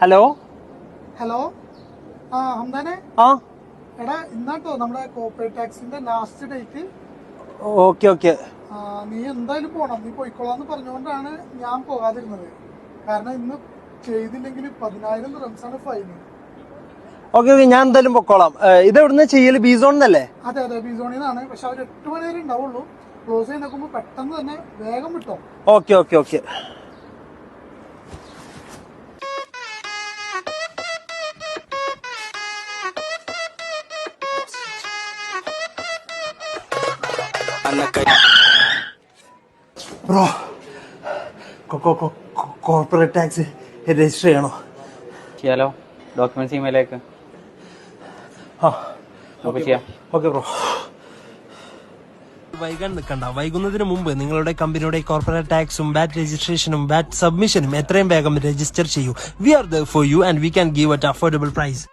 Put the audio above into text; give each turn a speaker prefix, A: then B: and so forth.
A: Hello
B: hello ഹംദാനെ
A: ആ
B: എടാ ഇന്നാട്ടോ നമ്മുടെ കോർപ്പറേറ്റ് ടാക്സിന്റെ ലാസ്റ്റ് ഡേറ്റ്.
A: ഓക്കെ ഓക്കെ
B: നീ എന്തായാലും പോണം, നീ പോയിക്കോളാന്ന് പറഞ്ഞുകൊണ്ടാണ് ഞാൻ പോകാതിരുന്നത്. കാരണം ഇന്ന് ചെയ്തില്ലെങ്കിൽ 10,000 ദിർഹംസാണ് ഫൈന്.
A: ഓക്കെ ഓക്കെ ഞാൻ എന്തായാലും പൊക്കോളാം. ഇത് എവിടുന്ന് ചെയ്യല്? ബീസോണിന്നല്ലേ?
B: അതെ അതെ, ബിസോണിൽ നിന്നാണ്. പക്ഷെ അവർ 8 മണി വരെ ഉണ്ടാവുള്ളൂ. ക്ലോസ് ചെയ്ത് നോക്കുമ്പോൾ പെട്ടെന്ന് തന്നെ വേഗം വിട്ടോ.
A: Okay okay okay. Bro, corporate tax register ചെയ്യണോ?
C: ചെയ്യാലോ. ഡോക്യുമെന്റ്സ് ഇമെയിലേക്ക് ചെയ്യാം.
A: Okay bro.
D: വൈകാൻ നിൽക്കണ്ട. വൈകുന്നതിന് മുമ്പ് നിങ്ങളുടെ കമ്പനിയുടെ കോർപ്പറേറ്റ് ടാക്സും വാറ്റ് രജിസ്ട്രേഷനും വാറ്റ് സബ്മിഷനും എത്രയും വേഗം രജിസ്റ്റർ ചെയ്യൂ. We are there for you and we can give at affordable price.